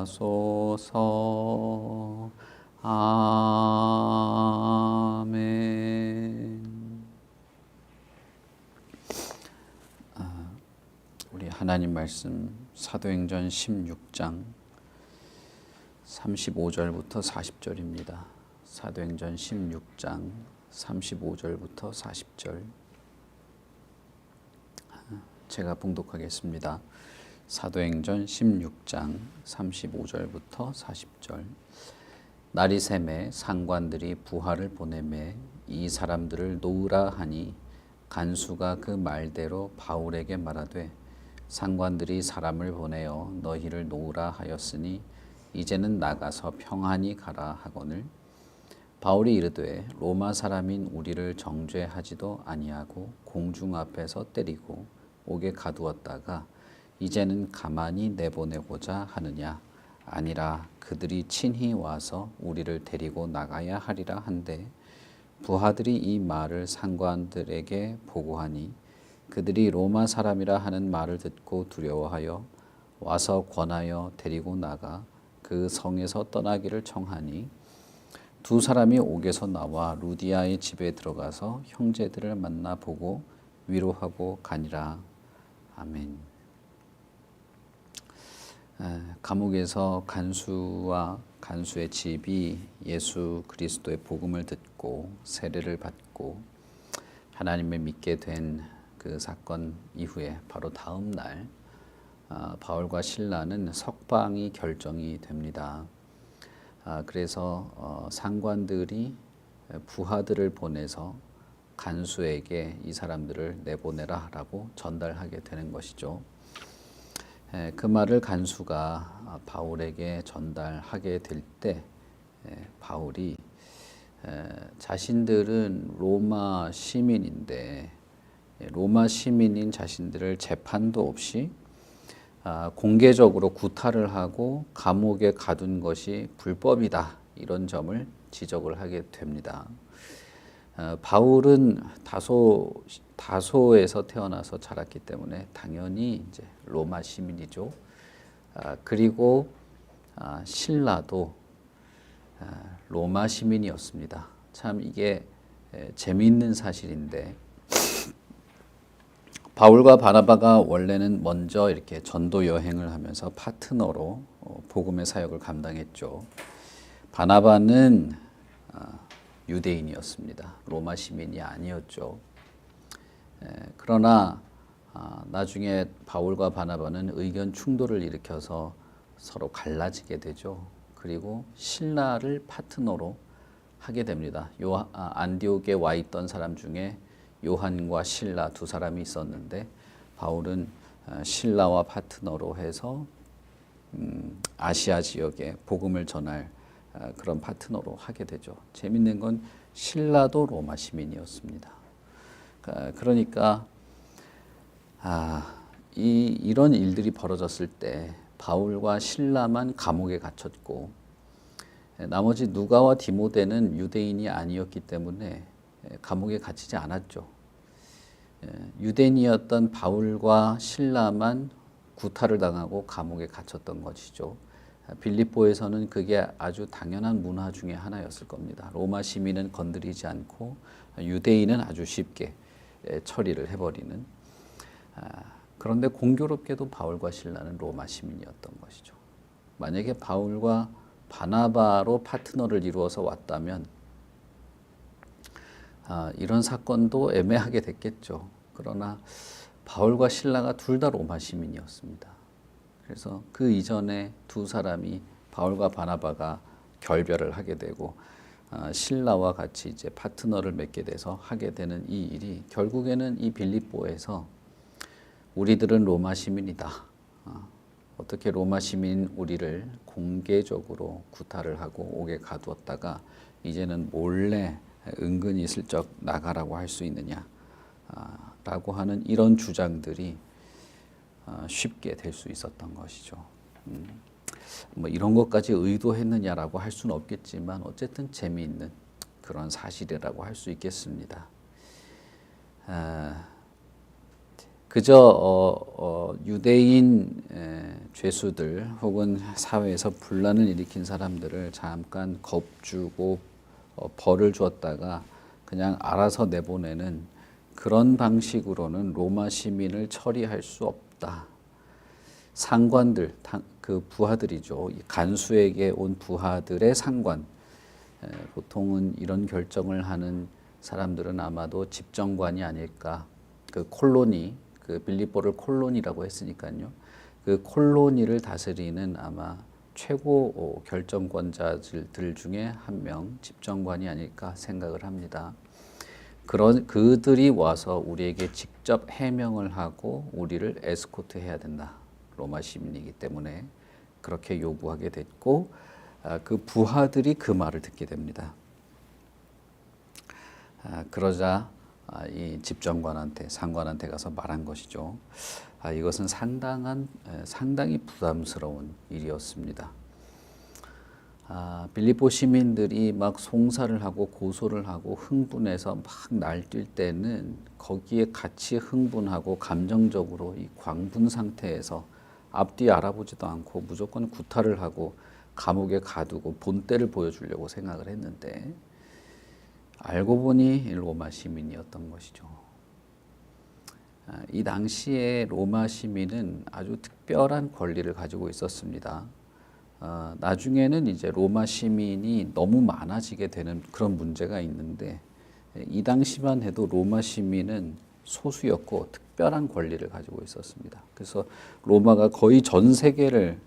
하소서. 아멘. 우리 하나님 말씀 사도행전 16장 35절부터 40절입니다. 사도행전 16장 35절부터 40절 제가 봉독하겠습니다. 사도행전 16장 35절부터 40절. 날이 새매 상관들이 부하를 보내매 이 사람들을 놓으라 하니 간수가 그 말대로 바울에게 말하되 상관들이 사람을 보내어 너희를 놓으라 하였으니 이제는 나가서 평안히 가라 하거늘 바울이 이르되 로마 사람인 우리를 정죄하지도 아니하고 공중 앞에서 때리고 옥에 가두었다가 이제는 가만히 내보내고자 하느냐. 아니라 그들이 친히 와서 우리를 데리고 나가야 하리라 한데 부하들이 이 말을 상관들에게 보고하니 그들이 로마 사람이라 하는 말을 듣고 두려워하여 와서 권하여 데리고 나가 그 성에서 떠나기를 청하니 두 사람이 옥에서 나와 루디아의 집에 들어가서 형제들을 만나 보고 위로하고 가니라. 아멘. 감옥에서 간수와 간수의 집이 예수 그리스도의 복음을 듣고 세례를 받고 하나님을 믿게 된 그 사건 이후에 바로 다음 날 바울과 실라는 석방이 결정이 됩니다. 그래서 상관들이 부하들을 보내서 간수에게 이 사람들을 내보내라라고 전달하게 되는 것이죠. 그 말을 간수가 바울에게 전달하게 될 때 바울이 자신들은 로마 시민인데 로마 시민인 자신들을 재판도 없이 공개적으로 구타를 하고 감옥에 가둔 것이 불법이다, 이런 점을 지적을 하게 됩니다. 바울은 다소에서 태어나서 자랐기 때문에 당연히 이제 로마 시민이죠. 그리고 실라도 로마 시민이었습니다. 참 이게 재미있는 사실인데 바울과 바나바가 원래는 먼저 이렇게 전도 여행을 하면서 파트너로 복음의 사역을 감당했죠. 바나바는 유대인이었습니다. 로마 시민이 아니었죠. 그러나 나중에 바울과 바나바는 의견 충돌을 일으켜서 서로 갈라지게 되죠. 그리고 실라를 파트너로 하게 됩니다. 안디옥에 와 있던 사람 중에 요한과 실라 두 사람이 있었는데 바울은 실라와 파트너로 해서 아시아 지역에 복음을 전할 그런 파트너로 하게 되죠. 재밌는 건 실라도 로마 시민이었습니다. 그러니까 이런 일들이 벌어졌을 때 바울과 실라만 감옥에 갇혔고 나머지 누가와 디모데는 유대인이 아니었기 때문에 감옥에 갇히지 않았죠. 유대인이었던 바울과 실라만 구타를 당하고 감옥에 갇혔던 것이죠. 빌립보에서는 그게 아주 당연한 문화 중에 하나였을 겁니다. 로마 시민은 건드리지 않고 유대인은 아주 쉽게 처리를 해버리는. 그런데 공교롭게도 바울과 실라는 로마 시민이었던 것이죠. 만약에 바울과 바나바로 파트너를 이루어서 왔다면 이런 사건도 애매하게 됐겠죠. 그러나 바울과 실라가 둘 다 로마 시민이었습니다. 그래서 그 이전에 두 사람이 바울과 바나바가 결별을 하게 되고 실라와 같이 이제 파트너를 맺게 돼서 하게 되는 이 일이 결국에는 이 빌립보에서 우리들은 로마 시민이다. 어떻게 로마 시민 우리를 공개적으로 구타를 하고 옥에 가두었다가 이제는 몰래 은근히 슬쩍 나가라고 할 수 있느냐 라고 하는 이런 주장들이 쉽게 될 수 있었던 것이죠. 뭐 이런 것까지 의도했느냐라고 할 수는 없겠지만 어쨌든 재미있는 그런 사실이라고 할 수 있겠습니다. 그저 유대인 죄수들 혹은 사회에서 분란을 일으킨 사람들을 잠깐 겁주고 벌을 주었다가 그냥 알아서 내보내는 그런 방식으로는 로마 시민을 처리할 수 없다. 상관들, 그 부하들이죠. 간수에게 온 부하들의 상관. 보통은 이런 결정을 하는 사람들은 아마도 집정관이 아닐까. 그 콜로니, 그 빌립보를 콜로니라고 했으니까요. 그 콜로니를 다스리는 아마 최고 결정권자들 중에 한 명, 집정관이 아닐까 생각을 합니다. 그들이 와서 우리에게 직접 해명을 하고 우리를 에스코트 해야 된다. 로마 시민이기 때문에 그렇게 요구하게 됐고, 그 부하들이 그 말을 듣게 됩니다. 그러자 이 집정관한테, 상관한테 가서 말한 것이죠. 이것은 상당히 부담스러운 일이었습니다. 빌립보 시민들이 막 송사를 하고 고소를 하고 흥분해서 막 날뛸 때는 거기에 같이 흥분하고 감정적으로 이 광분 상태에서 앞뒤 알아보지도 않고 무조건 구타를 하고 감옥에 가두고 본때를 보여주려고 생각을 했는데 알고 보니 로마 시민이었던 것이죠. 이 당시에 로마 시민은 아주 특별한 권리를 가지고 있었습니다. 나중에는 이제 로마 시민이 너무 많아지게 되는 그런 문제가 있는데 이 당시만 해도 로마 시민은 소수였고 특별한 권리를 가지고 있었습니다. 그래서 로마가 거의 전 세계를,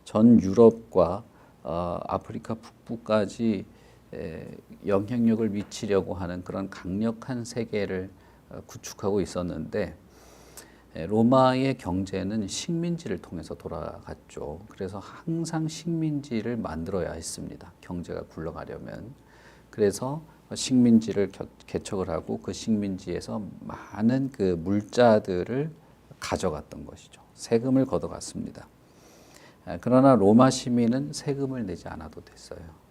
전 유럽과 아프리카 북부까지 영향력을 미치려고 하는 그런 강력한 세계를 구축하고 있었는데 로마의 경제는 식민지를 통해서 돌아갔죠. 그래서 항상 식민지를 만들어야 했습니다. 경제가 굴러가려면. 그래서 식민지를 개척을 하고 그 식민지에서 많은 그 물자들을 가져갔던 것이죠. 세금을 걷어갔습니다. 그러나 로마 시민은 세금을 내지 않아도 됐어요.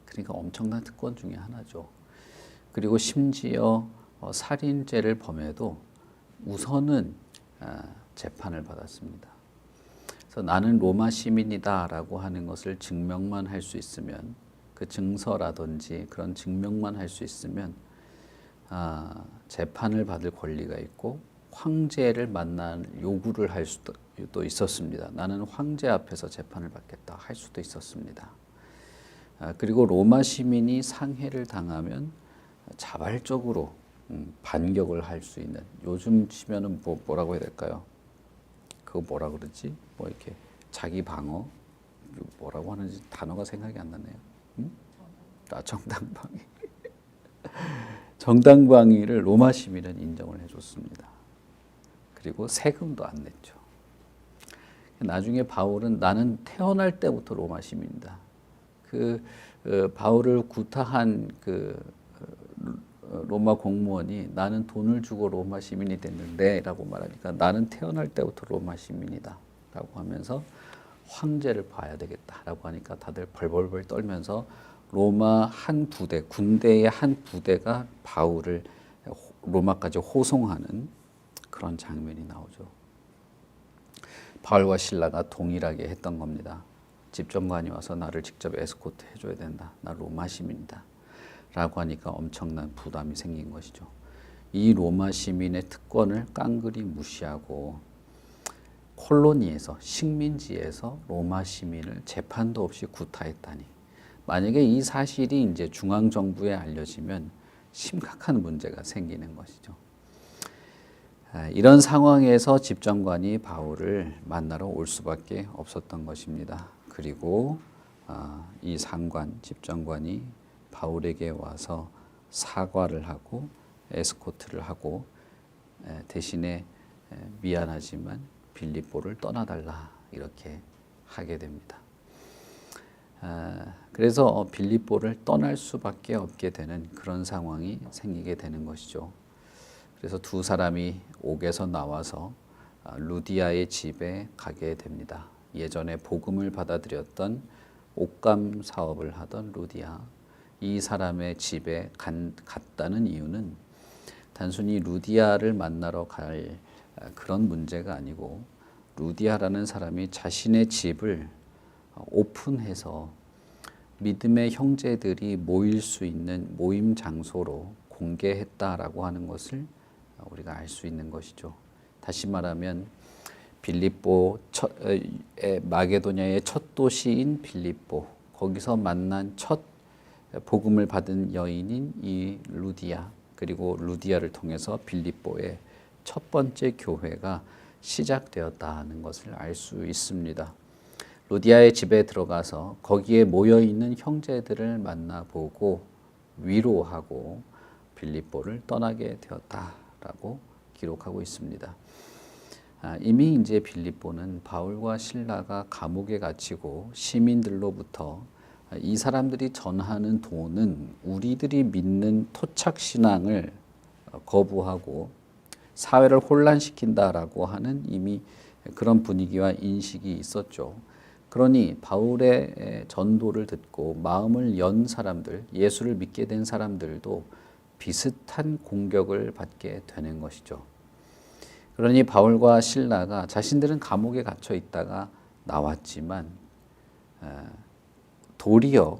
그러니까 엄청난 특권 중에 하나죠. 그리고 심지어 살인죄를 범해도 우선은 재판을 받았습니다. 그래서 나는 로마 시민이다라고 하는 것을 증명만 할 수 있으면, 그 증서라든지 그런 증명만 할 수 있으면 재판을 받을 권리가 있고 황제를 만날 요구를 할 수도 있었습니다. 나는 황제 앞에서 재판을 받겠다 할 수도 있었습니다. 그리고 로마 시민이 상해를 당하면 자발적으로 반격을 할 수 있는, 요즘 치면은 뭐라고 해야 될까요? 그거 뭐라 그러지? 뭐 이렇게 자기 방어, 뭐라고 하는지 단어가 생각이 안 나네요. 정당방위. 정당방위를 로마 시민은 인정을 해줬습니다. 그리고 세금도 안 냈죠. 나중에 바울은 나는 태어날 때부터 로마 시민이다. 바울을 구타한 로마 공무원이 나는 돈을 주고 로마 시민이 됐는데 라고 말하니까 나는 태어날 때부터 로마 시민이다 라고 하면서 황제를 봐야 되겠다 라고 하니까 다들 벌벌벌 떨면서 로마 한 부대, 군대의 한 부대가 바울을 로마까지 호송하는 그런 장면이 나오죠. 바울과 실라가 동일하게 했던 겁니다. 집정관이 와서 나를 직접 에스코트 해줘야 된다. 나 로마 시민이다. 라고 하니까 엄청난 부담이 생긴 것이죠. 이 로마 시민의 특권을 깡그리 무시하고 콜로니에서, 식민지에서 로마 시민을 재판도 없이 구타했다니. 만약에 이 사실이 이제 중앙정부에 알려지면 심각한 문제가 생기는 것이죠. 이런 상황에서 집정관이 바울을 만나러 올 수밖에 없었던 것입니다. 그리고 이 집정관이 바울에게 와서 사과를 하고 에스코트를 하고 대신에 미안하지만 빌립보를 떠나달라 이렇게 하게 됩니다. 그래서 빌립보를 떠날 수밖에 없게 되는 그런 상황이 생기게 되는 것이죠. 그래서 두 사람이 옥에서 나와서 루디아의 집에 가게 됩니다. 예전에 복음을 받아들였던 옥감 사업을 하던 루디아, 이 사람의 집에 갔다는 이유는 단순히 루디아를 만나러 갈 그런 문제가 아니고 루디아라는 사람이 자신의 집을 오픈해서 믿음의 형제들이 모일 수 있는 모임 장소로 공개했다라고 하는 것을 우리가 알 수 있는 것이죠. 다시 말하면 빌립보 마게도냐의 첫 도시인 빌립보, 거기서 만난 첫 복음을 받은 여인인 이 루디아, 그리고 루디아를 통해서 빌립보의 첫 번째 교회가 시작되었다는 것을 알 수 있습니다. 루디아의 집에 들어가서 거기에 모여 있는 형제들을 만나보고 위로하고 빌립보를 떠나게 되었다라고 기록하고 있습니다. 이미 이제 빌립보는 바울과 실라가 감옥에 갇히고 시민들로부터 이 사람들이 전하는 도는 우리들이 믿는 토착 신앙을 거부하고 사회를 혼란시킨다라고 하는 이미 그런 분위기와 인식이 있었죠. 그러니 바울의 전도를 듣고 마음을 연 사람들, 예수를 믿게 된 사람들도 비슷한 공격을 받게 되는 것이죠. 그러니 바울과 실라가 자신들은 감옥에 갇혀 있다가 나왔지만 도리어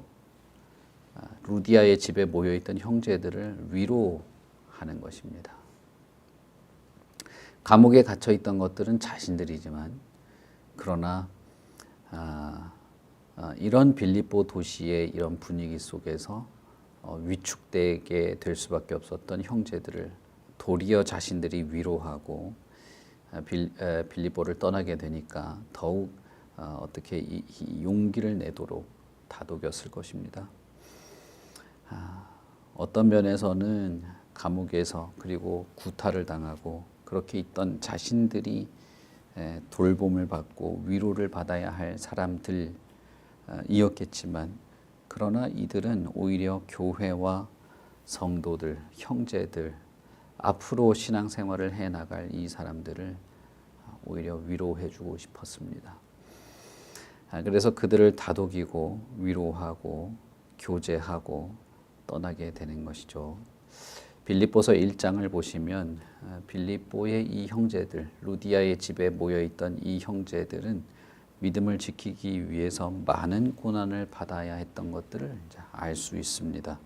루디아의 집에 모여있던 형제들을 위로하는 것입니다. 감옥에 갇혀 있던 것들은 자신들이지만 그러나 이런 빌립보 도시의 이런 분위기 속에서 위축되게 될 수밖에 없었던 형제들을 도리어 자신들이 위로하고 빌립보를 떠나게 되니까 더욱 어떻게 이 용기를 내도록 다독였을 것입니다. 어떤 면에서는 감옥에서 그리고 구타를 당하고 그렇게 있던 자신들이 돌봄을 받고 위로를 받아야 할 사람들이었겠지만 그러나 이들은 오히려 교회와 성도들, 형제들, 앞으로 신앙생활을 해나갈 이 사람들을 오히려 위로해주고 싶었습니다. 그래서 그들을 다독이고 위로하고 교제하고 떠나게 되는 것이죠. 빌립보서 1장을 보시면 빌립보의 이 형제들, 루디아의 집에 모여있던 이 형제들은 믿음을 지키기 위해서 많은 고난을 받아야 했던 것들을 알 수 있습니다.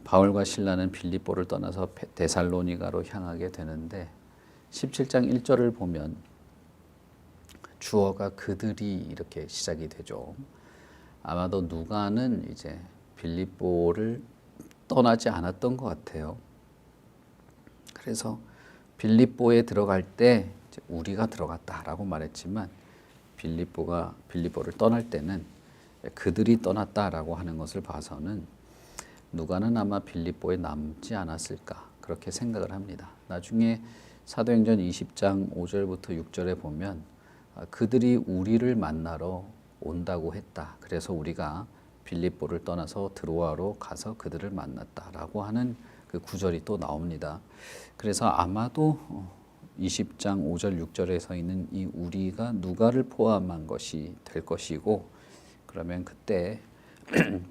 바울과 실라는 빌립보를 떠나서 데살로니가로 향하게 되는데 17장 1절을 보면 주어가 그들이 이렇게 시작이 되죠. 아마도 누가는 이제 빌립보를 떠나지 않았던 것 같아요. 그래서 빌립보에 들어갈 때 우리가 들어갔다라고 말했지만 빌립보를 떠날 때는 그들이 떠났다라고 하는 것을 봐서는 누가는 아마 빌립보에 남지 않았을까 그렇게 생각을 합니다. 나중에 사도행전 20장 5절부터 6절에 보면 그들이 우리를 만나러 온다고 했다. 그래서 우리가 빌립보를 떠나서 드로아로 가서 그들을 만났다라고 하는 그 구절이 또 나옵니다. 그래서 아마도 20장 5절 6절에 있는 이 우리가 누가를 포함한 것이 될 것이고 그러면 그때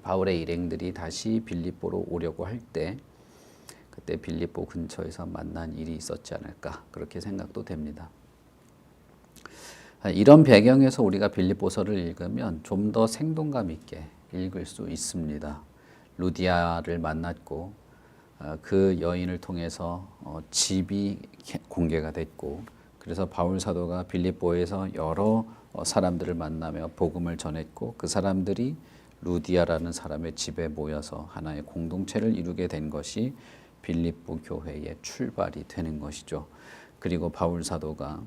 바울의 일행들이 다시 빌립보로 오려고 할 때 그때 빌립보 근처에서 만난 일이 있었지 않을까 그렇게 생각도 됩니다. 이런 배경에서 우리가 빌립보서를 읽으면 좀 더 생동감 있게 읽을 수 있습니다. 루디아를 만났고 그 여인을 통해서 집이 공개가 됐고 그래서 바울 사도가 빌립보에서 여러 사람들을 만나며 복음을 전했고 그 사람들이 루디아라는 사람의 집에 모여서 하나의 공동체를 이루게 된 것이 빌립보 교회의 출발이 되는 것이죠. 그리고 바울 사도가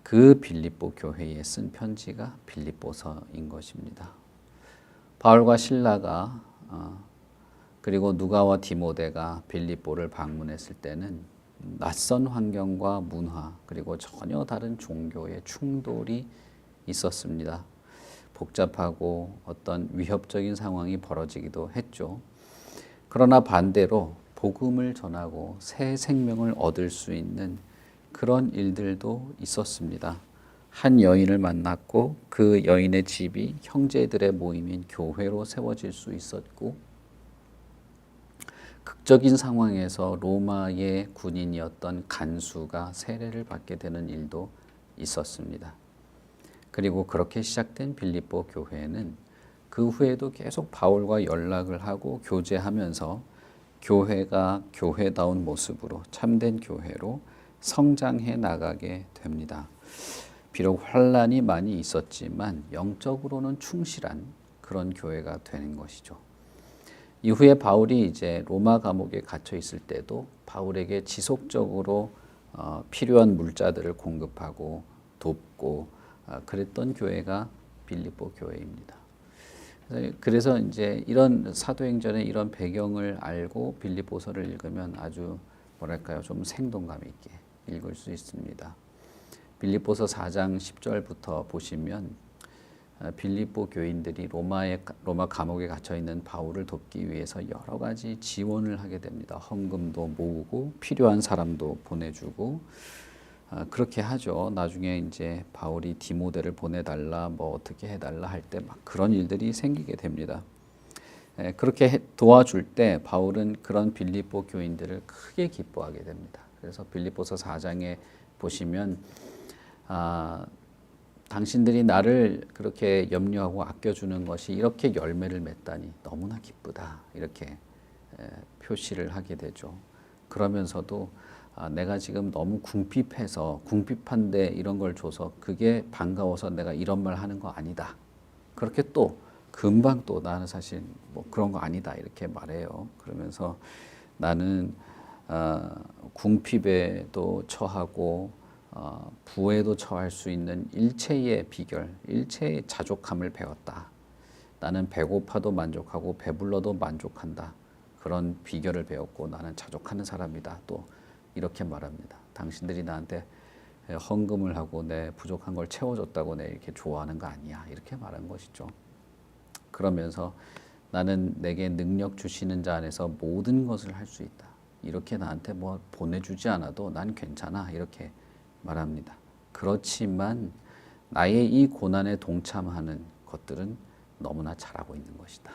그 빌립보 교회에 쓴 편지가 빌립보서인 것입니다. 바울과 실라가 그리고 누가와 디모데가 빌립보를 방문했을 때는 낯선 환경과 문화 그리고 전혀 다른 종교의 충돌이 있었습니다. 복잡하고 어떤 위협적인 상황이 벌어지기도 했죠. 그러나 반대로 복음을 전하고 새 생명을 얻을 수 있는 그런 일들도 있었습니다. 한 여인을 만났고 그 여인의 집이 형제들의 모임인 교회로 세워질 수 있었고 극적인 상황에서 로마의 군인이었던 간수가 세례를 받게 되는 일도 있었습니다. 그리고 그렇게 시작된 빌립보 교회는 그 후에도 계속 바울과 연락을 하고 교제하면서 교회가 교회다운 모습으로 참된 교회로 성장해 나가게 됩니다. 비록 환란이 많이 있었지만 영적으로는 충실한 그런 교회가 되는 것이죠. 이후에 바울이 이제 로마 감옥에 갇혀 있을 때도 바울에게 지속적으로 필요한 물자들을 공급하고 돕고 그랬던 교회가 빌립보 교회입니다. 그래서 이제 이런 사도행전의 이런 배경을 알고 빌립보서를 읽으면 아주 뭐랄까요, 좀 생동감 있게 읽을 수 있습니다. 빌립보서 4장 10절부터 보시면 빌립보 교인들이 로마 감옥에 갇혀 있는 바울을 돕기 위해서 여러 가지 지원을 하게 됩니다. 헌금도 모으고 필요한 사람도 보내주고 그렇게 하죠. 나중에 이제 바울이 디모데를 보내달라, 뭐 어떻게 해달라 할 때 막 그런 일들이 생기게 됩니다. 그렇게 도와줄 때 바울은 그런 빌립보 교인들을 크게 기뻐하게 됩니다. 그래서 빌립보서 4장에 보시면 당신들이 나를 그렇게 염려하고 아껴주는 것이 이렇게 열매를 맺다니 너무나 기쁘다, 이렇게 표시를 하게 되죠. 그러면서도 내가 지금 너무 궁핍한데 이런 걸 줘서 그게 반가워서 내가 이런 말 하는 거 아니다. 그렇게 또 금방 또 나는 사실 뭐 그런 거 아니다, 이렇게 말해요. 그러면서 나는 궁핍에도 처하고 부에도 처할 수 있는 일체의 비결, 일체의 자족함을 배웠다. 나는 배고파도 만족하고 배불러도 만족한다. 그런 비결을 배웠고 나는 자족하는 사람이다. 또 이렇게 말합니다. 당신들이 나한테 헌금을 하고 내 부족한 걸 채워줬다고 내 이렇게 좋아하는 거 아니야, 이렇게 말한 것이죠. 그러면서 나는 내게 능력 주시는 자 안에서 모든 것을 할 수 있다. 이렇게 나한테 뭐 보내주지 않아도 난 괜찮아, 이렇게 말합니다. 그렇지만 나의 이 고난에 동참하는 것들은 너무나 잘하고 있는 것이다.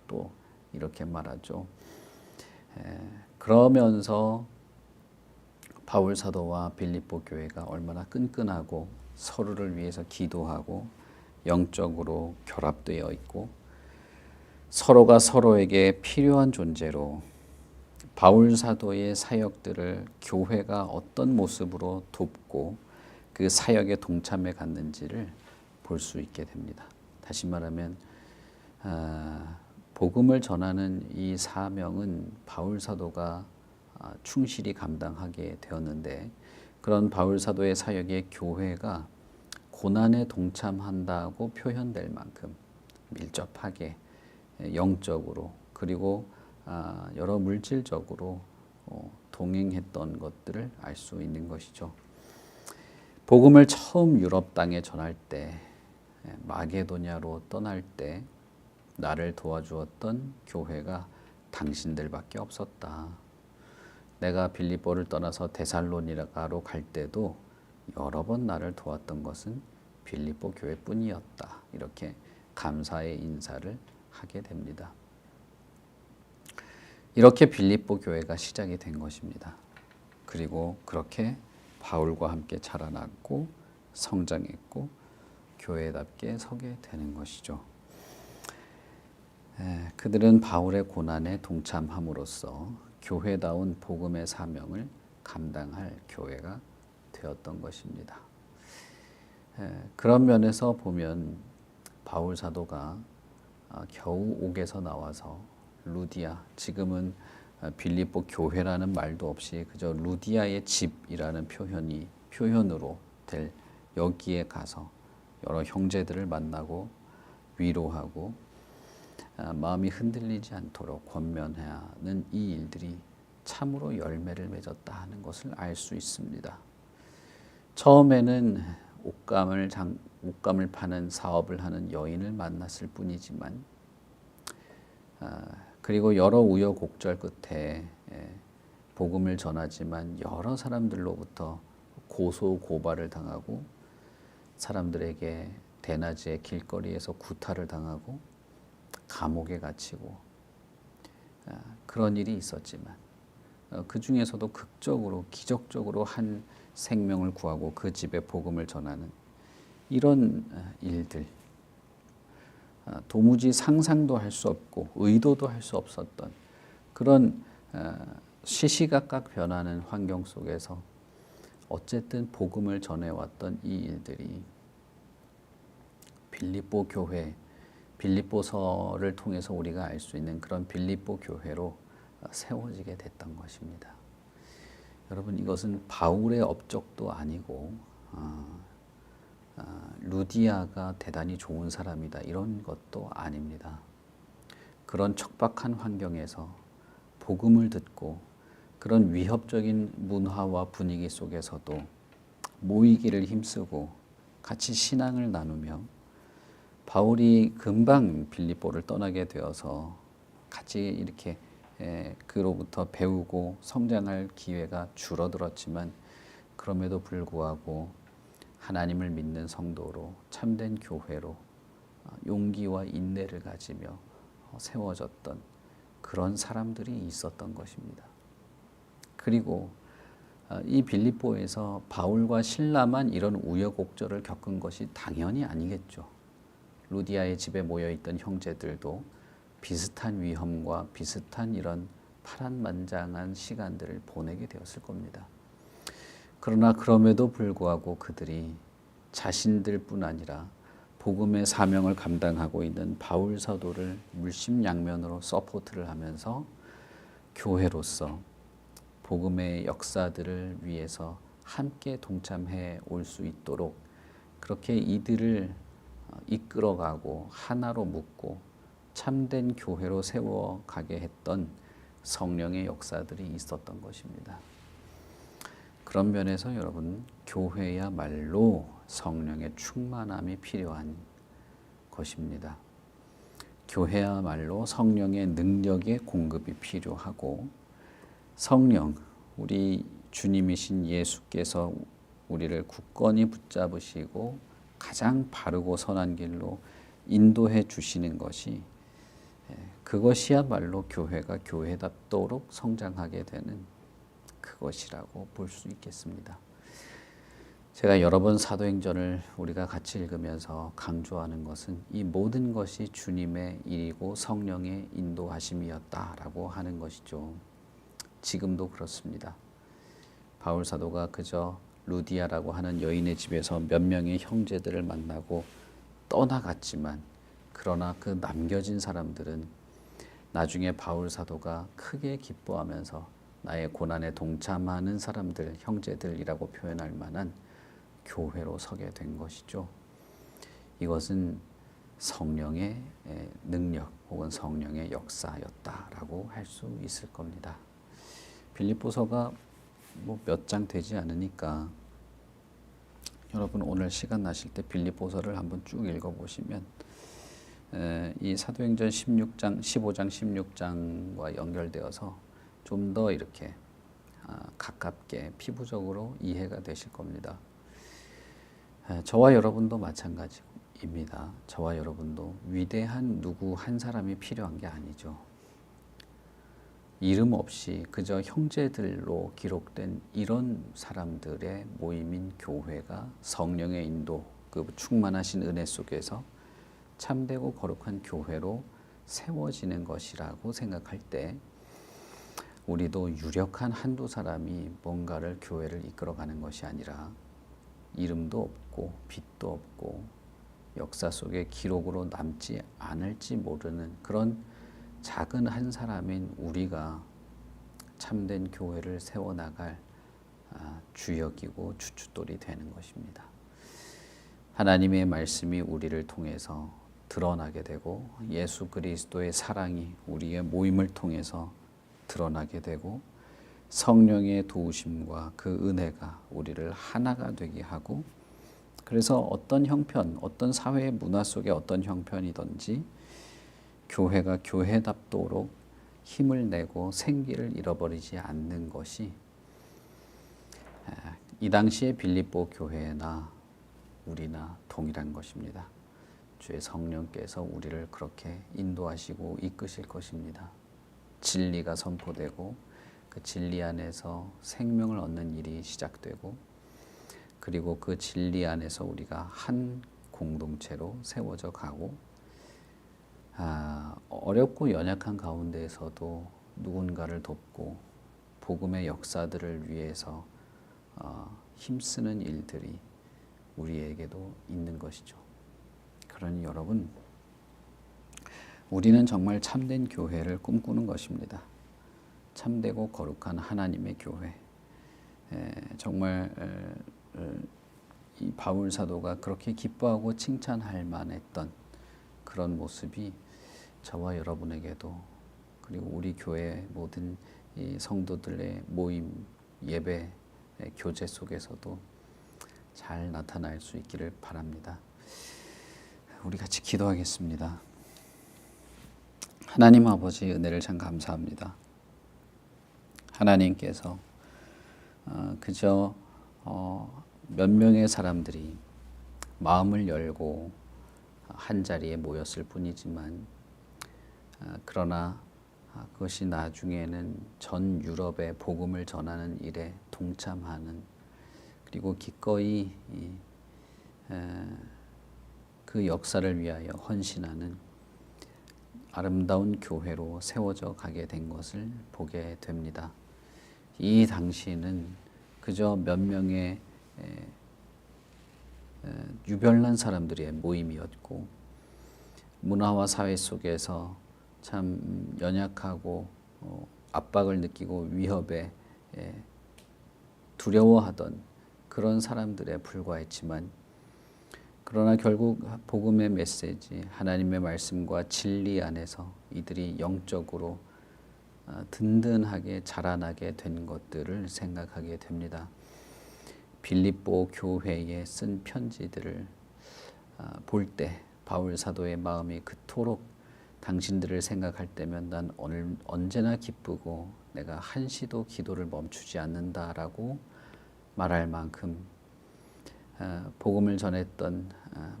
또 이렇게 말하죠. 그러면서 바울 사도와 빌립보 교회가 얼마나 끈끈하고 서로를 위해서 기도하고 영적으로 결합되어 있고 서로가 서로에게 필요한 존재로 바울 사도의 사역들을 교회가 어떤 모습으로 돕고 그 사역에 동참해 갔는지를 볼 수 있게 됩니다. 다시 말하면 복음을 전하는 이 사명은 바울 사도가 충실히 감당하게 되었는데 그런 바울 사도의 사역에 교회가 고난에 동참한다고 표현될 만큼 밀접하게 영적으로 그리고 여러 물질적으로 동행했던 것들을 알 수 있는 것이죠. 복음을 처음 유럽 땅에 전할 때 마게도냐로 떠날 때 나를 도와주었던 교회가 당신들밖에 없었다. 내가 빌립보를 떠나서 데살로니가로 갈 때도 여러 번 나를 도왔던 것은 빌립보 교회뿐이었다. 이렇게 감사의 인사를 하게 됩니다. 이렇게 빌립보 교회가 시작이 된 것입니다. 그리고 그렇게 바울과 함께 자라났고 성장했고 교회답게 서게 되는 것이죠. 그들은 바울의 고난에 동참함으로써 교회다운 복음의 사명을 감당할 교회가 되었던 것입니다. 그런 면에서 보면 바울 사도가 겨우 옥에서 나와서 루디아, 지금은 빌립보 교회라는 말도 없이 그저 루디아의 집이라는 표현으로 될 여기에 가서 여러 형제들을 만나고 위로하고 마음이 흔들리지 않도록 권면하는 이 일들이 참으로 열매를 맺었다 하는 것을 알 수 있습니다. 처음에는 옷감을 파는 사업을 하는 여인을 만났을 뿐이지만 그리고 여러 우여곡절 끝에 복음을 전하지만 여러 사람들로부터 고소 고발을 당하고 사람들에게 대낮에 길거리에서 구타를 당하고 감옥에 갇히고 그런 일이 있었지만 그 중에서도 극적으로 기적적으로 한 생명을 구하고 그 집에 복음을 전하는 이런 일들, 도무지 상상도 할 수 없고 의도도 할 수 없었던 그런 시시각각 변하는 환경 속에서 어쨌든 복음을 전해왔던 이 일들이 빌립보 교회, 빌립보서를 통해서 우리가 알 수 있는 그런 빌립보 교회로 세워지게 됐던 것입니다. 여러분, 이것은 바울의 업적도 아니고 루디아가 대단히 좋은 사람이다 이런 것도 아닙니다. 그런 척박한 환경에서 복음을 듣고 그런 위협적인 문화와 분위기 속에서도 모이기를 힘쓰고 같이 신앙을 나누며 바울이 금방 빌립보를 떠나게 되어서 같이 이렇게 그로부터 배우고 성장할 기회가 줄어들었지만 그럼에도 불구하고 하나님을 믿는 성도로 참된 교회로 용기와 인내를 가지며 세워졌던 그런 사람들이 있었던 것입니다. 그리고 이 빌립보에서 바울과 실라만 이런 우여곡절을 겪은 것이 당연히 아니겠죠. 루디아의 집에 모여있던 형제들도 비슷한 위험과 비슷한 이런 파란만장한 시간들을 보내게 되었을 겁니다. 그러나 그럼에도 불구하고 그들이 자신들뿐 아니라 복음의 사명을 감당하고 있는 바울 사도를 물심양면으로 서포트를 하면서 교회로서 복음의 역사들을 위해서 함께 동참해 올 수 있도록 그렇게 이들을 이끌어가고 하나로 묶고 참된 교회로 세워가게 했던 성령의 역사들이 있었던 것입니다. 그런 면에서 여러분, 교회야말로 성령의 충만함이 필요한 것입니다. 교회야말로 성령의 능력의 공급이 필요하고 성령, 우리 주님이신 예수께서 우리를 굳건히 붙잡으시고 가장 바르고 선한 길로 인도해 주시는 것이 그것이야말로 교회가 교회답도록 성장하게 되는 그것이라고 볼 수 있겠습니다. 제가 여러 번 사도행전을 우리가 같이 읽으면서 강조하는 것은 이 모든 것이 주님의 일이고 성령의 인도하심이었다라고 하는 것이죠. 지금도 그렇습니다. 바울 사도가 그저 루디아라고 하는 여인의 집에서 몇 명의 형제들을 만나고 떠나갔지만 그러나 그 남겨진 사람들은 나중에 바울 사도가 크게 기뻐하면서 나의 고난에 동참하는 사람들, 형제들이라고 표현할 만한 교회로 서게 된 것이죠. 이것은 성령의 능력 혹은 성령의 역사였다라고 할 수 있을 겁니다. 빌립보서가 몇 장 되지 않으니까 여러분 오늘 시간 나실 때 빌립보서를 한번 쭉 읽어보시면 이 사도행전 15장 16장과 연결되어서 좀 더 이렇게 가깝게 피부적으로 이해가 되실 겁니다. 저와 여러분도 마찬가지입니다. 저와 여러분도 위대한 누구 한 사람이 필요한 게 아니죠. 이름 없이 그저 형제들로 기록된 이런 사람들의 모임인 교회가 성령의 인도, 그 충만하신 은혜 속에서 참되고 거룩한 교회로 세워지는 것이라고 생각할 때 우리도 유력한 한두 사람이 뭔가를 교회를 이끌어가는 것이 아니라 이름도 없고 빛도 없고 역사 속에 기록으로 남지 않을지 모르는 그런 작은 한 사람인 우리가 참된 교회를 세워나갈 주역이고 주춧돌이 되는 것입니다. 하나님의 말씀이 우리를 통해서 드러나게 되고 예수 그리스도의 사랑이 우리의 모임을 통해서 드러나게 되고 성령의 도우심과 그 은혜가 우리를 하나가 되게 하고 그래서 어떤 형편, 어떤 사회의 문화 속에 어떤 형편이든지 교회가 교회답도록 힘을 내고 생기를 잃어버리지 않는 것이 이 당시의 빌립보 교회나 우리나 동일한 것입니다. 주의 성령께서 우리를 그렇게 인도하시고 이끄실 것입니다. 진리가 선포되고 그 진리 안에서 생명을 얻는 일이 시작되고 그리고 그 진리 안에서 우리가 한 공동체로 세워져 가고 어렵고 연약한 가운데에서도 누군가를 돕고 복음의 역사들을 위해서 힘쓰는 일들이 우리에게도 있는 것이죠. 그러니 여러분, 우리는 정말 참된 교회를 꿈꾸는 것입니다. 참되고 거룩한 하나님의 교회. 정말 이 바울 사도가 그렇게 기뻐하고 칭찬할 만했던 그런 모습이 저와 여러분에게도 그리고 우리 교회 모든 이 성도들의 모임, 예배, 교제 속에서도 잘 나타날 수 있기를 바랍니다. 우리 같이 기도하겠습니다. 하나님 아버지 은혜를 참 감사합니다. 하나님께서 그저 몇 명의 사람들이 마음을 열고 한 자리에 모였을 뿐이지만 그러나 그것이 나중에는 전 유럽에 복음을 전하는 일에 동참하는 그리고 기꺼이 그 역사를 위하여 헌신하는 아름다운 교회로 세워져 가게 된 것을 보게 됩니다. 이 당시에는 그저 몇 명의 유별난 사람들의 모임이었고 문화와 사회 속에서 참 연약하고 압박을 느끼고 위협에 두려워하던 그런 사람들에 불과했지만 그러나 결국 복음의 메시지, 하나님의 말씀과 진리 안에서 이들이 영적으로 든든하게 자라나게 된 것들을 생각하게 됩니다. 빌립보 교회에 쓴 편지들을 볼 때 바울 사도의 마음이 그토록 당신들을 생각할 때면 난 오늘 언제나 기쁘고 내가 한시도 기도를 멈추지 않는다라고 말할 만큼 복음을 전했던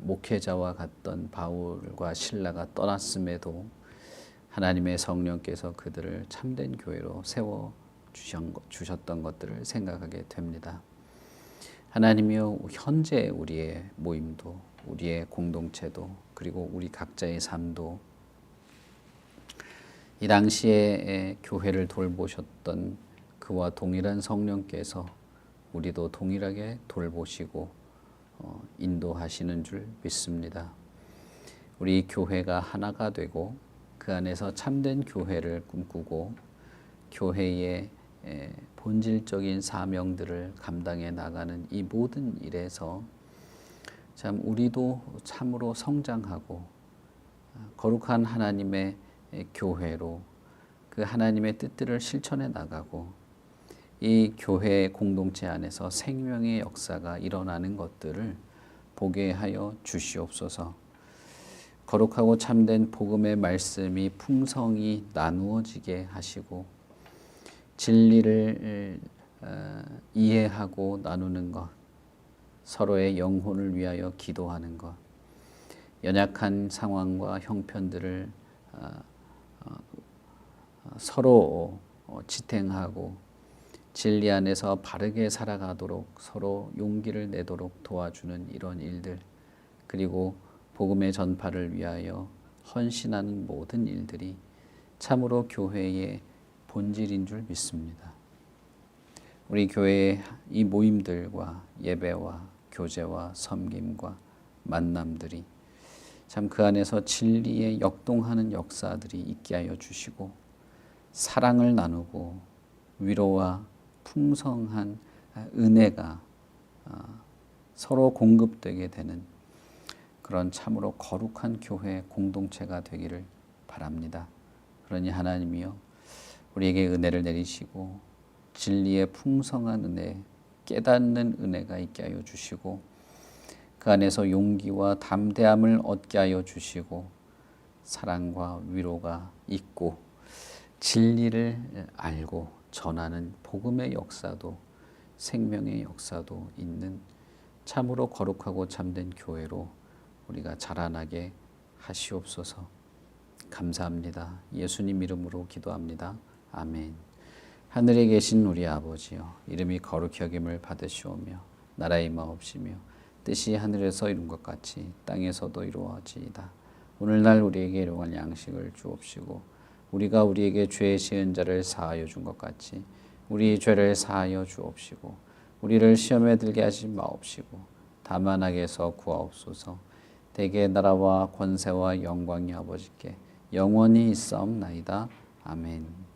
목회자와 같던 바울과 실라가 떠났음에도 하나님의 성령께서 그들을 참된 교회로 세워 주셨던 것들을 생각하게 됩니다. 하나님이여, 현재 우리의 모임도 우리의 공동체도 그리고 우리 각자의 삶도 이 당시에 교회를 돌보셨던 그와 동일한 성령께서 우리도 동일하게 돌보시고 인도하시는 줄 믿습니다. 우리 교회가 하나가 되고 그 안에서 참된 교회를 꿈꾸고 교회의 본질적인 사명들을 감당해 나가는 이 모든 일에서 참 우리도 참으로 성장하고 거룩한 하나님의 교회로 그 하나님의 뜻들을 실천해 나가고 이 교회 공동체 안에서 생명의 역사가 일어나는 것들을 보게 하여 주시옵소서. 거룩하고 참된 복음의 말씀이 풍성히 나누어지게 하시고 진리를 이해하고 나누는 것, 서로의 영혼을 위하여 기도하는 것, 연약한 상황과 형편들을 서로 지탱하고 진리 안에서 바르게 살아가도록 서로 용기를 내도록 도와주는 이런 일들, 그리고 복음의 전파를 위하여 헌신하는 모든 일들이 참으로 교회의 본질인 줄 믿습니다. 우리 교회의 이 모임들과 예배와 교제와 섬김과 만남들이 참 그 안에서 진리에 역동하는 역사들이 있게 하여 주시고 사랑을 나누고 위로와 풍성한 은혜가 서로 공급되게 되는 그런 참으로 거룩한 교회 공동체가 되기를 바랍니다. 그러니 하나님이여, 우리에게 은혜를 내리시고 진리의 풍성한 은혜, 깨닫는 은혜가 있게 하여 주시고 그 안에서 용기와 담대함을 얻게 하여 주시고 사랑과 위로가 있고 진리를 알고 전하는 복음의 역사도 생명의 역사도 있는 참으로 거룩하고 참된 교회로 우리가 자라나게 하시옵소서. 감사합니다. 예수님 이름으로 기도합니다. 아멘. 하늘에 계신 우리 아버지여, 이름이 거룩히 여김을 받으시오며 나라의 임하옵시며 뜻이 하늘에서 이룬 것 같이 땅에서도 이루어지이다. 오늘날 우리에게 일용할 양식을 주옵시고 우리가 우리에게 죄 지은 자를 사하여 준 것 같이 우리 죄를 사하여 주옵시고 우리를 시험에 들게 하지 마옵시고 다만 악에서 구하옵소서. 대개 나라와 권세와 영광이 아버지께 영원히 있사옵나이다. 아멘.